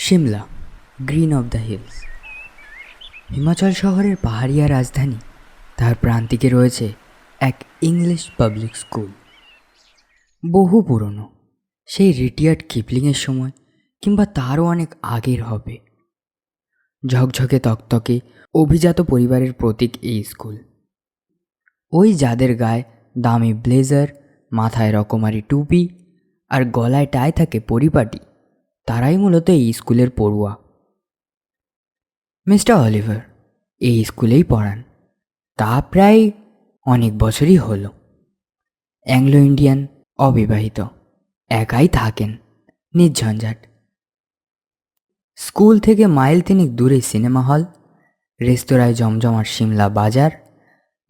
Shimla, green of the hills. Himachal শহরের পাহাড়িয়া রাজধানী, তার প্রান্তিকে রয়েছে এক ইংলিশ পাবলিক স্কুল। বহু পুরনো, সেই রিটিয়ার্ড কিপলিংয়ের সময় কিংবা তারও অনেক আগের হবে। ঝকঝকে তকতকে অভিজাত পরিবারের প্রতীক এই স্কুল। ওই যাদের গায়ে দামি ব্লেজার, মাথায় রকমারি টুপি আর গলায় টাই থাকে পরিপাটি, তারাই মূলত এই স্কুলের পড়ুয়া। মিস্টার অলিভার এই স্কুলেই পড়ান, তা প্রায় অনেক বছরই হলো। অ্যাংলো ইন্ডিয়ান, অবিবাহিত, একাই থাকেন, নির্ঝঞ্ঝাট। স্কুল থেকে মাইল তিনেক দূরে সিনেমা হল, রেস্তোরাঁয় জমজমাট সিমলা বাজার।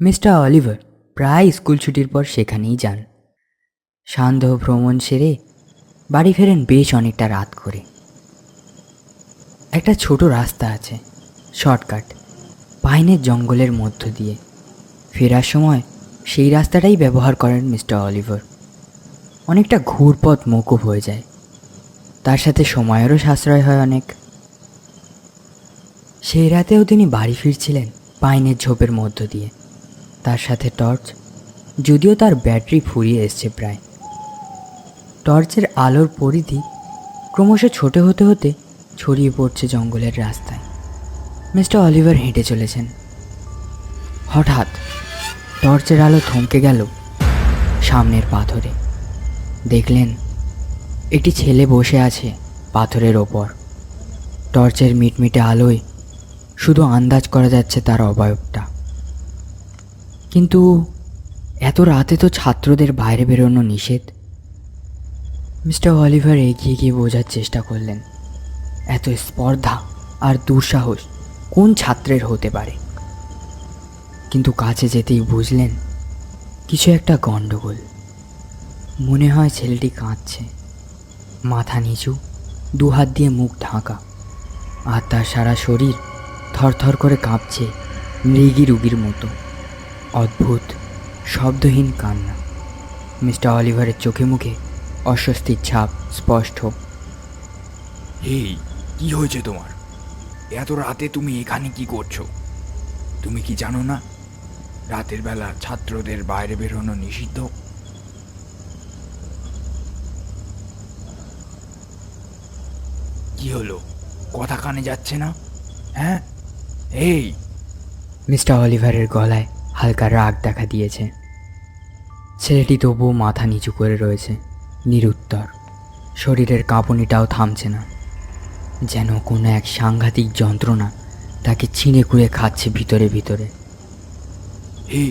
মিস্টার অলিভার প্রায় স্কুল ছুটির পর সেখানেই যান। সান্ধ্য ভ্রমণ সেরে বাড়ি ফেরেন বেশ অনেকটা রাত করে। একটা ছোট রাস্তা আছে, শর্টকাট, পাইনের জঙ্গলের মধ্য দিয়ে। ফেরার সময় সেই রাস্তাটাই ব্যবহার করেন মিস্টার অলিভার। অনেকটা ঘুরপথ মৌকুফ হয়ে যায়, তার সাথে সময়েরও সাশ্রয় হয় অনেক। সেই রাতেও তিনি বাড়ি ফিরছিলেন পাইনের ঝোপের মধ্য দিয়ে, তার সাথে টর্চ, যদিও তার ব্যাটারি ফুরিয়ে এসছে প্রায়। টর্চের আলোর পরিধি ক্রমশ ছোট হতে হতে ছড়িয়ে পড়ছে জঙ্গলের রাস্তায়। মিস্টার অলিভার হেঁটে চলেছেন। হঠাৎ টর্চের আলো থমকে গেল সামনের পাথরে। দেখলেন একটি ছেলে বসে আছে পাথরের ওপর। টর্চের মিটমিটে আলোয় শুধু আন্দাজ করা যাচ্ছে তার অবয়বটা। কিন্তু এত রাতে তো ছাত্রদের বাইরে বেরোনো নিষেধ। মিস্টার অলিভার এগিয়ে গিয়ে বোঝার চেষ্টা করলেন এত স্পর্ধা আর দুঃসাহস কোন ছাত্রের হতে পারে। কিন্তু কাছে যেতেই বুঝলেন কিছু একটা গণ্ডগোল। মনে হয় ছেলেটি কাঁদছে, মাথা নিচু, দুহাত দিয়ে মুখ ঢাকা, আর তার সারা শরীর থরথর করে কাঁপছে মৃগী রুগীর মতো। অদ্ভুত শব্দহীন কান্না। মিস্টার অলিভারের চোখে মুখে অস্বস্তির ছাপ স্পষ্ট। এই কি হয়েছে তোমার? এত রাতে তুমি এখানে কি করছো? তুমি কি জানো না রাতের বেলা ছাত্রদের বাইরে বেরোনো নিষিদ্ধ? কি হলো, কথা কানে যাচ্ছে না? হ্যাঁ, এই। মিস্টার অলিভারের গলায় হালকা রাগ দেখা দিয়েছে। ছেলেটি তবুও মাথা নিচু করে রয়েছে, নিরুত্তর। শরীরের কাঁপুনিটাও থামছে না, যেন কোনো এক সাংঘাতিক যন্ত্রণা তাকে ছিঁড়ে কুড়ে খাচ্ছে ভিতরে ভিতরে। এই,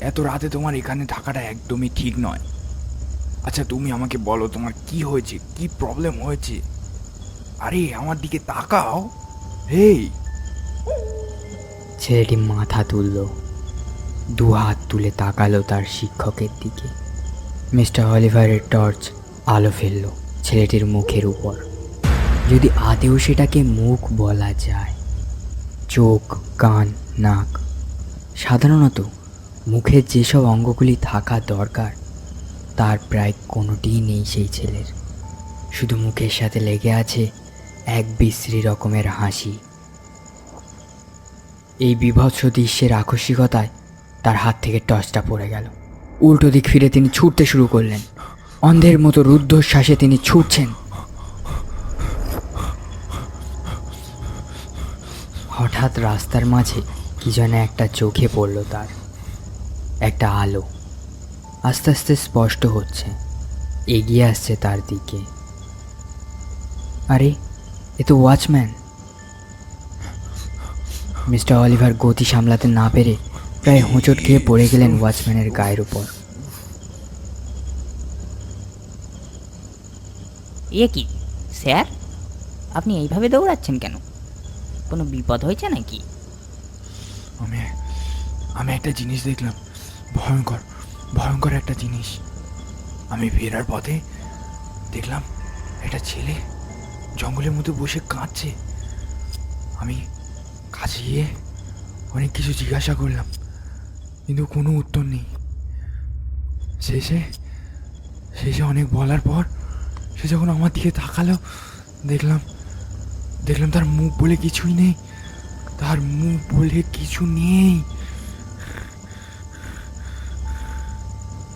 এত রাতে তোমার এখানে থাকাটা একদমই ঠিক নয়। আচ্ছা, তুমি আমাকে বলো তোমার কি হয়েছে, কি প্রবলেম হয়েছে? আরে আমার দিকে তাকাও। এই। ছেলেটি মাথা তুলল, দু হাত তুলে তাকালো তার শিক্ষকের দিকে। মিস্টার অলিভারের টর্চ আলো ফেলল ছেলেটির মুখের উপর, যদি আদেও সেটাকে মুখ বলা যায়। চোখ, কান, নাক, সাধারণত মুখের যেসব অঙ্গগুলি থাকা দরকার তার প্রায় কোনোটিই নেই সেই ছেলের। শুধু মুখের সাথে লেগে আছে এক বিশ্রী রকমের হাসি। এই বীভৎস দৃশ্যের আকস্মিকতায় তার হাত থেকে টর্চটা পড়ে গেল। উল্টো দিক ফিরে তিনি ছুটতে শুরু করলেন। অন্ধের মতো রুদ্ধশ্বাসে তিনি ছুটছেন। হঠাৎ রাস্তার মাঝে কি যেন একটা চোখে পড়ল তার। একটা আলো আস্তে আস্তে স্পষ্ট হচ্ছে, এগিয়ে আসছে তার দিকে। আরে, এ তো ওয়াচম্যান। মিস্টার অলিভার গতি সামলাতে না পেরে প্রায় হোঁচট খেয়ে পড়ে গেলেন ওয়াচম্যানের গায়ের উপর। এ কি স্যার, আপনি এইভাবে দৌড়াচ্ছেন কেন? কোনো বিপদ হয়েছে নাকি? আমি আমি একটা জিনিস দেখলাম, ভয়ঙ্কর ভয়ঙ্কর একটা জিনিস। আমি ফেরার পথে দেখলাম একটা ছেলে জঙ্গলের মধ্যে বসে কাঁদছে। আমি কাছে গিয়ে অনেক কিছু জিজ্ঞাসা করলাম, কিন্তু কোনো উত্তর নেই। শেষে শেষে অনেক বলার পর সে যখন আমার দিকে তাকালো, দেখলাম দেখলাম তার মুখ বলে কিছুই নেই, তার মুখ বলে কিছু নেই।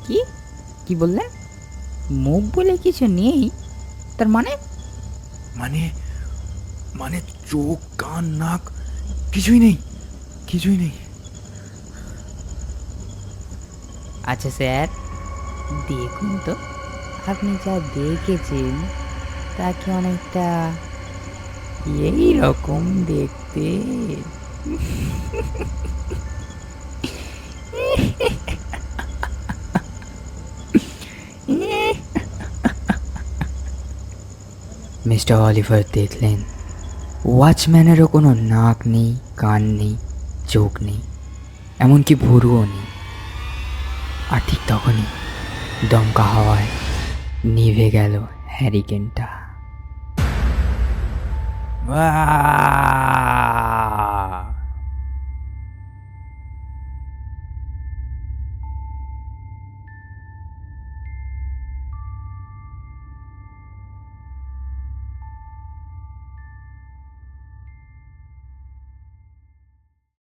কি কি বললেন? মুখ বলে কিছু নেই? তার মানে? মানে মানে চোখ কান নাক কিছুই নেই, কিছুই নেই। আচ্ছা স্যার, দেখুন তো, আপনি যা দেখেছেন তা কি অনেকটা এই রকম দেখতে? মিস্টার অলিভার দেখলেন ওয়াচম্যানেরও কোনো নাক নেই, কান নেই, চোখ নেই, এমনকি ভুরুও নেই। আর ঠিক তখনই দমকা হাওয়ায় নিভে গেল হ্যারিকেনটা। আহ!